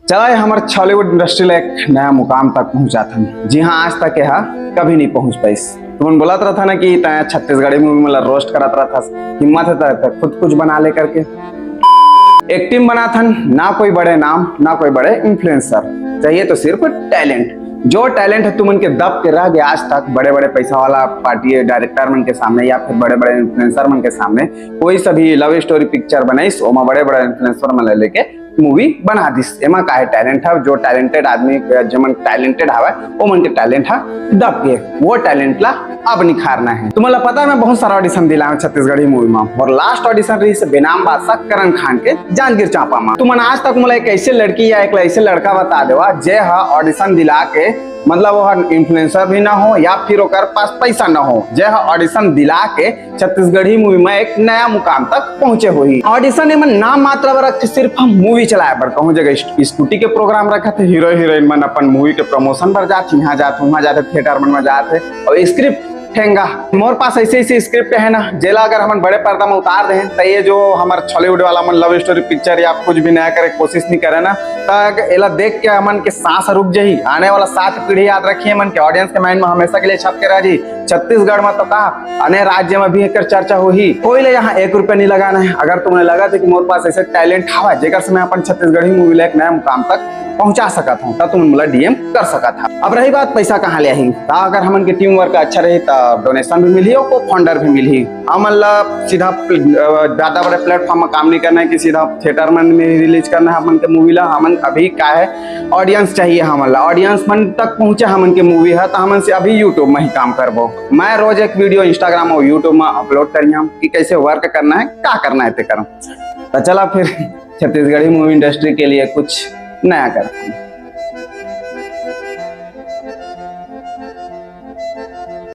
चला हमारे बॉलीवुड इंडस्ट्री एक नया मुकाम तक पहुंचा था। जी हाँ, आज तक यह कभी नहीं पहुंच पाई। तुमने बोला रहा था ना कि छत्तीसगढ़ी मूवी में रोस्ट करा रहा था, हिम्मत है खुद कुछ बना ले करके। एक टीम बना था, ना कोई बड़े नाम ना कोई बड़े इन्फ्लुएंसर, चाहिए तो सिर्फ टैलेंट। जो टैलेंट है तुम उनके दब के रह गए आज तक बड़े बड़े पैसा वाला पार्टी डायरेक्टर मन के सामने या फिर बड़े बड़े इन्फ्लुएंसर मन के सामने कोई सभी लव स्टोरी पिक्चर बनाईस, ओमा बड़े बड़े इन्फ्लुएंसर मन लेके मूवी बना दिस। एमा का है टैलेंट है, जो टैलेंटेड आदमी जो मन टैलेंटेड हवा वो मन के टैलेंट है दब के, वो टैलेंट ला अब निखारना है। तुम्हें पता है मैं बहुत सारा ऑडिशन दिला हूं छत्तीसगढ़ी मूवी में, और लास्ट ऑडिशन रही से बेनाम बादशाह करण खान के जांजगीर चांपा में। तुमने आज तक मुझे एक ऐसे लड़की या एक ऐसे लड़का बता देवा जे हा ऑडिशन दिला के, मतलब वो इन्फ्लुएंसर भी ना हो या फिर ओकर पास पैसा ना हो, जे हा ऑडिशन दिला के छत्तीसगढ़ी मूवी में एक नया मुकाम तक पहुंचे हुई। ऑडिशन में नाम मात्र रख सिर्फ हम मूवी चलाए बर कहूँ जगह स्कूटी के प्रोग्राम रखा थे, हीरो हीरोइन मन अपन मूवी के प्रमोशन पर जाते, यहाँ जाते वहाँ जाते, थिएटर में जाते और स्क्रिप्ट ठेंगा। मोर पास ऐसे ऐसे स्क्रिप्ट है ना जेला अगर हम बड़े पर्दा में उतार दें तो ये जो हमारे बॉलीवुड वाला मन लव स्टोरी पिक्चर या कुछ भी नया करे कोशिश नहीं करे ना, तक एला देख के हमन के सांस रुक जाही। आने वाला 7 पीढ़ी याद रखिए मन के ऑडियंस के माइंड में हमेशा के लिए छप के रह जी। छत्तीसगढ़ में तो कहा अन्य राज्य में भी एक चर्चा हो ही, कोई ले यहाँ 1 रुपया नहीं लगाना है। अगर तुम्हें लगा था कि मोर पास ऐसे टैलेंट हवा जेकर से मैं अपन छत्तीसगढ़ी मूवी ले एक नया मुकाम तक पहुंचा सकता हूँ, तब तुम मुझे डीएम कर सकता था। अब रही बात पैसा कहाँ ले आई, अगर हमन के टीम वर्क अच्छा रही तो डोनेशन भी मिली और को फंडर भी मिली। हमन सीधा ज्यादा बड़े प्लेटफॉर्म में काम नहीं करना है कि सीधा थिएटर में रिलीज करना है हमन के मूवी ला। हमन अभी क्या है ऑडियंस चाहिए, हमन ला ऑडियंस मन तक पहुंचे हमन के मूवी है तो हमन से अभी यूट्यूब में ही काम करबो। मैं रोज एक वीडियो इंस्टाग्राम और यूट्यूब में अपलोड करिए कि कैसे वर्क करना है, क्या करना है तो चला फिर छत्तीसगढ़ी मूवी इंडस्ट्री के लिए कुछ नया करते हैं।